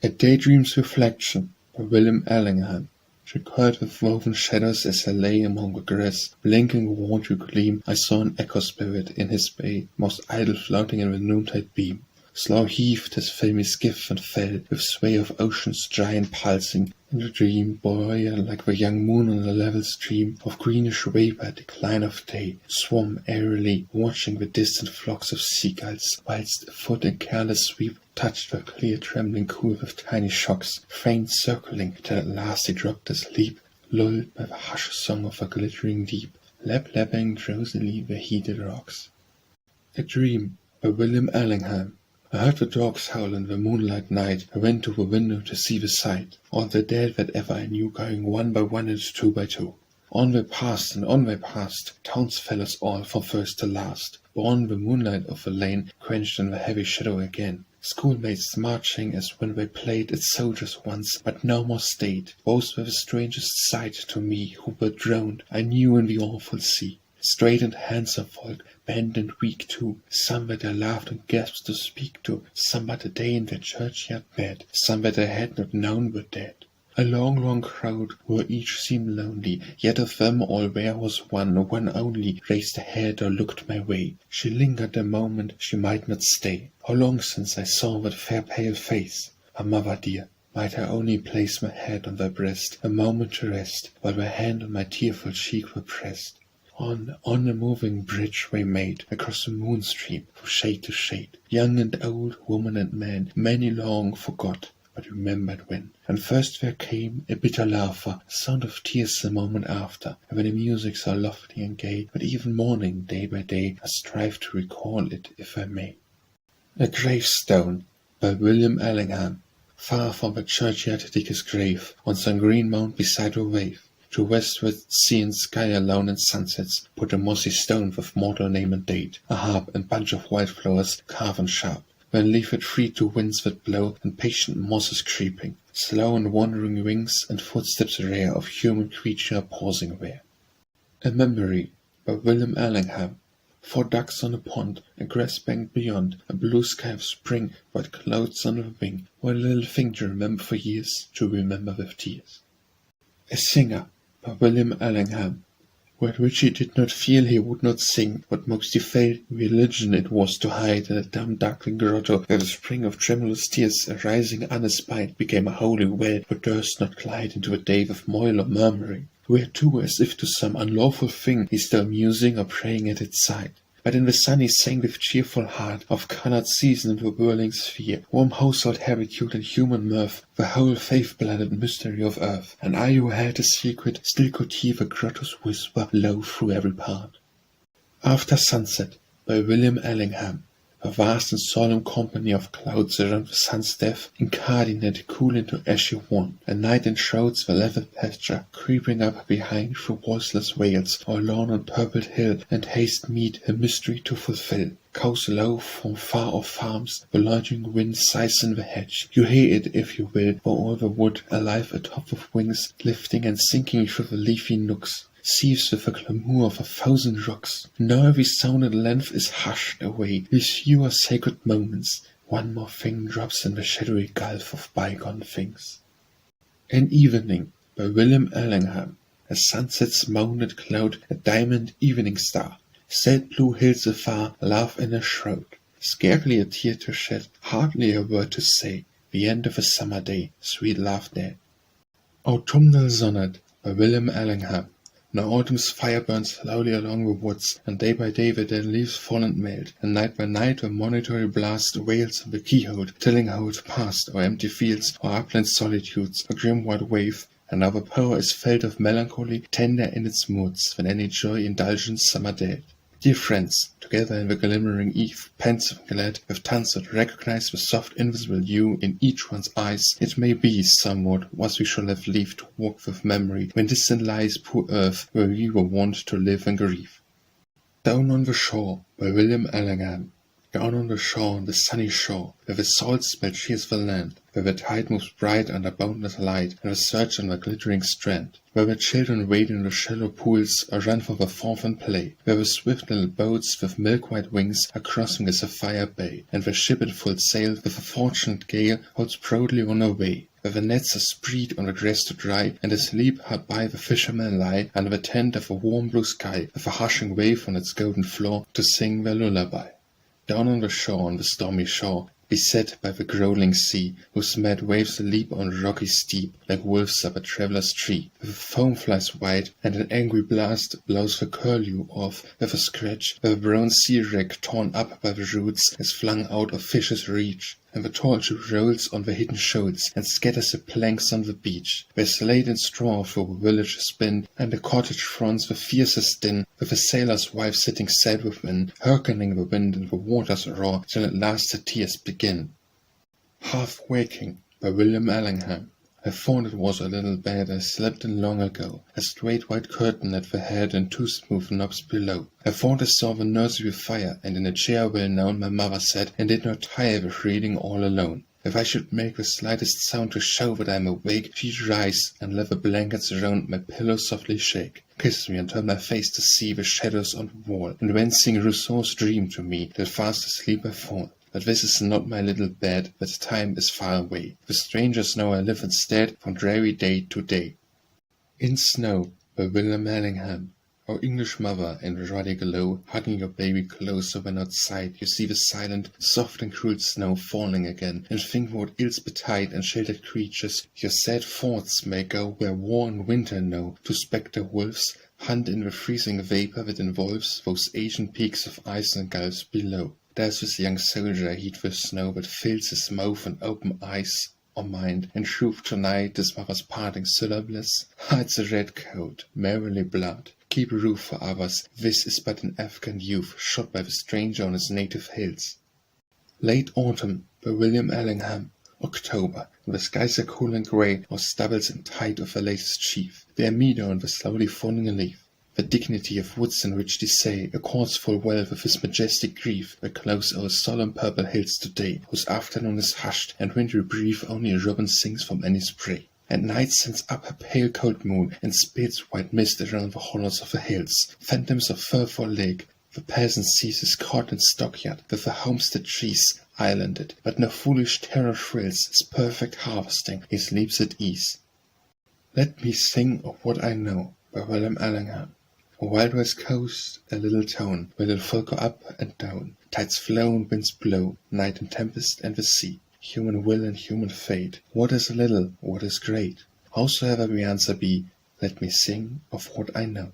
A Daydream's Reflection by William Allingham. She curled with woven shadows as I lay among the grass. Blinking a watery gleam, I saw an echo spirit in his bay, most idle floating in the noontide beam. Slow heaved his filmy skiff and fell, with sway of ocean's giant pulsing. In the dream, buoyant like the young moon on a level stream of greenish vapor at decline of day, swam airily, watching the distant flocks of seagulls, whilst afoot in careless sweep touched the clear trembling cool with tiny shocks, faint circling, till at last he dropped asleep, lulled by the hushed song of a glittering deep, lap-lapping drowsily the heated rocks. A Dream by William Allingham. I heard the dogs howl in the moonlight night. I went to the window to see the sight. All the dead that ever I knew going one by one and two by two. On they passed and on they passed, townsfellows all from first to last. Born the moonlight of the lane, quenched in the heavy shadow again. Schoolmates marching as when they played at soldiers once, but no more stayed. Those were the strangest sight to me, who were drowned, I knew, in the awful sea. Straight and handsome folk, bent and weak too, some that I laughed and gasped to speak to, some but a day in their churchyard met, some that I had not known were dead. A long, long crowd, where each seemed lonely, yet of them all there was one only, raised a head or looked my way. She lingered a moment, she might not stay. How long since I saw that fair pale face! A mother dear, might I only place my head on thy breast, a moment to rest, while thy hand on my tearful cheek were pressed. On a moving bridge they made, across the moon stream, from shade to shade. Young and old, woman and man, many long forgot, but remembered when. And first there came a bitter laughter, a sound of tears a moment after, and when the music so lofty and gay, but even mourning day by day, I strive to recall it if I may. A Gravestone by William Allingham. Far from the churchyard dig his grave, on some green mound beside a wave. To westward, sea and sky alone in sunsets, put a mossy stone with mortal name and date, a harp and bunch of wildflowers carven sharp. Then leave it free to winds that blow, and patient mosses creeping, slow and wandering wings, and footsteps rare of human creature pausing there. A Memory by William Allingham. 4 ducks on a pond, a grass bank beyond, a blue sky of spring, white clouds on the wing, one little thing to remember for years, to remember with tears. A Singer by William Allingham. What which he did not feel he would not sing, what most he felt religion it was to hide in a dumb darkling grotto, where the spring of tremulous tears arising unespied became a holy well, but durst not glide into a day of moil or murmuring. Where too, as if to some unlawful thing, he still musing or praying at its side. But in the sun he sang with cheerful heart, of coloured season the whirling sphere, warm household habitude and human mirth, the whole faith-blended mystery of earth. And I who held a secret still could hear the grotto's whisper low through every part. After Sunset by William Allingham. A vast and solemn company of clouds around the sun's death, incardinate, cool into ashy wan. A night enshrouds the level pasture, creeping up behind through voiceless vales, or lawn and purpled hill, and haste meet a mystery to fulfill. Cows low from far off farms, the lodging wind sighs in the hedge. You hear it if you will, for all the wood, alive atop of wings, lifting and sinking through the leafy nooks. Seethes with the clamour of 1,000 rocks. Now every sound at length is hushed away. These few are sacred moments. One more thing drops in the shadowy gulf of bygone things. An Evening by William Allingham. A sunset's mounded cloud, a diamond evening star. Sad blue hills afar, love in a shroud. Scarcely a tear to shed, hardly a word to say. The end of a summer day, sweet love dead. Autumnal Sonnet by William Allingham. Now autumn's fire burns slowly along the woods, and day by day the dead leaves fall and melt, and night by night a monitory blast wails on the keyhole, telling how it passed, or empty fields, or upland solitudes, or grim white wave, and now the power is felt of melancholy, tender in its moods, than any joy indulgent summer dead. Dear friends, together in the glimmering eve, pensive and glad, with tongues that recognize the soft invisible dew in each one's eyes, it may be, somewhat, what we shall have leave to walk with memory, when distant lies poor earth, where we were wont to live and grieve. Down on the Shore by William Allingham. Down on the shore, the sunny shore, where the salt smell cheers the land, where the tide moves bright under boundless light, and the surge on the glittering strand, where the children wade in the shallow pools or run for the forth and play, where the swift little boats with milk-white wings are crossing the sapphire bay, and the ship in full sail with a fortunate gale holds proudly on her way, where the nets are spread on the grass to dry, and asleep hard by the fishermen lie under the tent of a warm blue sky, with a hushing wave on its golden floor to sing their lullaby. Down on the shore, on the stormy shore, beset by the growling sea, whose mad waves leap on rocky steep, like wolves up a traveller's tree, with the foam flies wide, and an angry blast blows the curlew off with a scratch, where the brown sea wreck torn up by the roots is flung out of fish's reach, and the tall ship rolls on the hidden shoals, and scatters the planks on the beach, where slate and straw through the village spin, and the cottage fronts the fiercest din, with the sailor's wife sitting sad within, hearkening the wind and the waters roar, till at last the tears begin. Half Waking, by William Allingham. I thought it was a little bed I slept in long ago, a straight white curtain at the head and two smooth knobs below. I thought I saw the nursery fire, and in a chair well known my mother sat, and did not tire with reading all alone. If I should make the slightest sound to show that I am awake, she'd rise, and let the blankets round my pillow softly shake, kiss me, and turn my face to see the shadows on the wall, and then sing Rousseau's dream to me, till fast asleep I fall. But this is not my little bed, that time is far away. The strangers know I live instead from dreary day to day. In Snow, by William Allingham. O English mother, in the ruddy glow, hugging your baby closer when outside you see the silent, soft and cruel snow falling again, and think what ills betide and sheltered creatures your sad thoughts may go where war and winter know, to spectre wolves hunt in the freezing vapor that involves those ancient peaks of ice and gulfs below. There's this young soldier heat with snow that fills his mouth and open eyes or mind, in truth tonight his mother's parting syllables hides a red coat, merrily blood. Keep roof for others, this is but an Afghan youth shot by the stranger on his native hills. Late Autumn, by William Allingham. October, the skies are cool and grey, or stubbles and tide of the latest sheaf. They are meadow on the slowly falling leaf. The dignity of woods in which they say accords full well with his majestic grief, that close our solemn purple hills today, whose afternoon is hushed, and wintry brief only a robin sings from any spray. And night sends up her pale cold moon, and spits white mist around the hollows of the hills, phantoms of fir for lake. The peasant sees his cot and stockyard, with the homestead trees islanded, but no foolish terror thrills his perfect harvesting, he sleeps at ease. Let me sing of what I know, by William Allingham. A wild west coast, a little town, where little folk go up and down, tides flow and winds blow, night and tempest and the sea, human will and human fate. What is little, what is great? Howsoever the answer be, let me sing of what I know.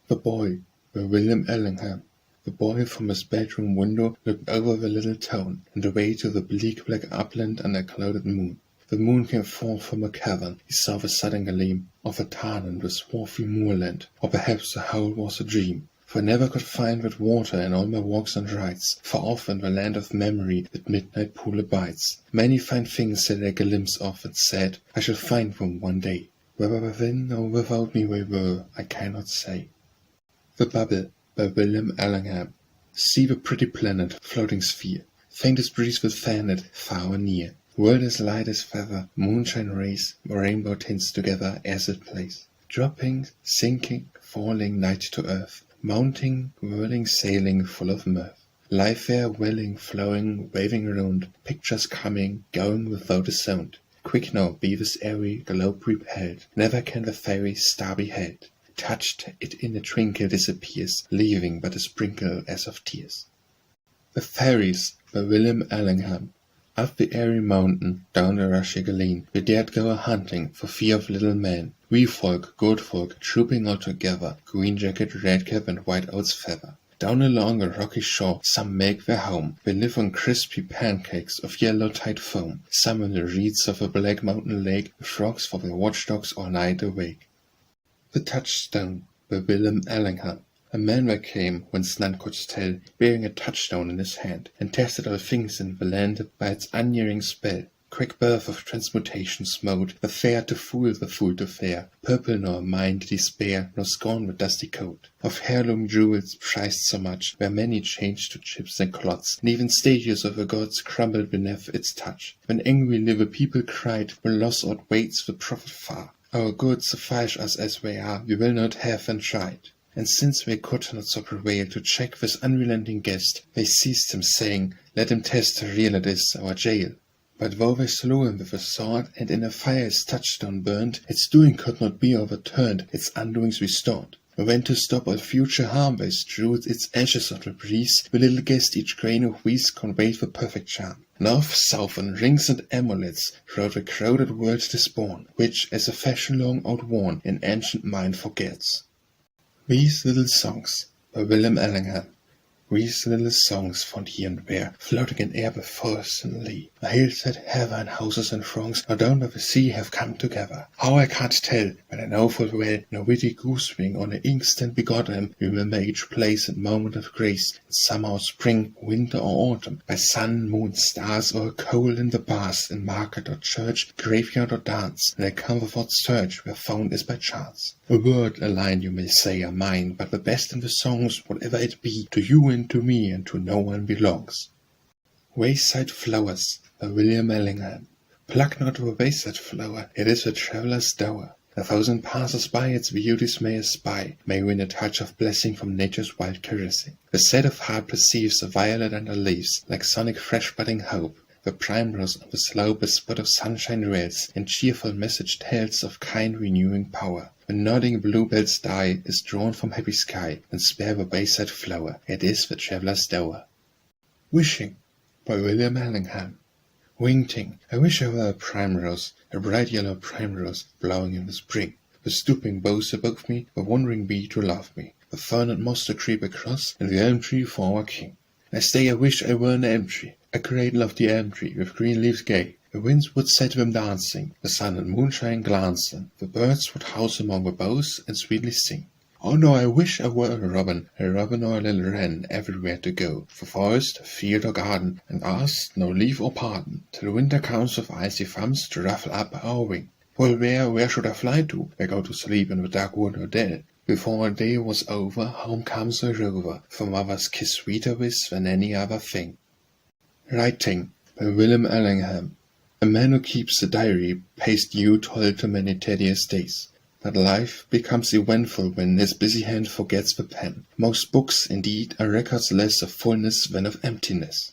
The Boy, by William Allingham. The boy from his bedroom window looked over the little town, and away to the bleak black upland under a clouded moon. The moon came forth from a cavern. He saw the sudden gleam of a tarn and the swarthy moorland, or perhaps the whole was a dream. For I never could find that water in all my walks and rides, far off in the land of memory that midnight pool abides. Many fine things did I glimpse of and said, I shall find them one day. Whether within or without me they were, I cannot say. The Bubble, by William Allingham. See the pretty planet, floating sphere. Faintest breeze will fan it, far or near. World as light as feather, moonshine rays, rainbow tints together as it plays. Dropping, sinking, falling, night to earth, mounting, whirling, sailing, full of mirth. Life there, welling, flowing, waving round, pictures coming, going without a sound. Quick now be this airy globe repelled, never can the fairy star be held. Touched, it in a twinkle disappears, leaving but a sprinkle as of tears. The Fairies, by William Allingham. Up the airy mountain, down the rushy glen, we dared go a-hunting, for fear of little men. Wee folk, good folk, trooping all together, green jacket, red cap, and white oat's feather. Down along a rocky shore some make their home. They live on crispy pancakes of yellow tide foam. Some in the reeds of a black mountain lake, with frogs for their watchdogs all night awake. The Touchstone, by William Allingham. A man there came, whence none could tell, bearing a touchstone in his hand, and tested all things in the land by its unerring spell. quick birth of transmutation smote, the fair to fool, the fool to fair, purple nor mind despair, nor scorn with dusty coat. Of heirloom jewels prized so much, where many changed to chips and clods, and even statues of the gods crumbled beneath its touch. When angry liver people cried, when loss outweighs the profit far, our goods suffice us as they are, we will not have and tried. And since they could not so prevail to check this unrelenting guest, they seized him, saying, let him test how real it is, our jail. But though they slew him with a sword, and in a fire his touchstone burned, its doing could not be overturned, its undoings restored. When to stop all future harm they strewed its ashes on the breeze, the little guest each grain of wheat conveyed the perfect charm. North, south, and rings and amulets throughout the crowded world 'tis born, which, as a fashion long outworn, in ancient mind forgets. These Little Songs by William Allingham. These little songs found here and there, floating in air with forest and lea. A hillside, heather, and houses and throngs, or down by the sea have come together. How I can't tell, but I know full well, no witty goose-wing on an instant begot them, remember each place and moment of grace, in summer or spring, winter or autumn, by sun, moon, stars, or cold in the past, in market or church, graveyard or dance, and a comfort search where found is by chance. A word, a line you may say are mine, but the best in the songs, whatever it be, to you and to me and to no one belongs. Wayside Flowers by William Allingham. Pluck not the wayside flower, it is a traveller's dower. 1,000 passers-by its beauties may espy, may win a touch of blessing from nature's wild caressing. The sad of heart perceives a violet under leaves, like sonic fresh budding hope. The primrose on the slope a spot of sunshine rails, and cheerful message tells of kind renewing power. When nodding bluebells die, is drawn from happy sky, and spare the wayside flower, it is the traveller's dower. Wishing by William Allingham. Wingting, I wish I were a primrose, a bright yellow primrose, blowing in the spring. The stooping boughs above me, the wandering bee to love me, the fern and moss to creep across, and the elm tree for our king. I stay, I wish I were an elm tree, a great lofty elm tree, with green leaves gay. The winds would set them dancing, the sun and moonshine glancing, the birds would house among the boughs and sweetly sing. Oh no, I wish I were a robin or a little wren, everywhere to go, for forest, field or garden, and ask no leave or pardon, till winter comes with icy thumbs to ruffle up our wing. Well, where should I fly to? I go to sleep in the dark wood or dell. Before a day was over, home comes a rover, for mother's kiss sweeter with than any other thing. Writing by William Allingham. A man who keeps a diary pays due toil to many tedious days. But life becomes eventful when his busy hand forgets the pen. Most books, indeed, are records less of fullness than of emptiness.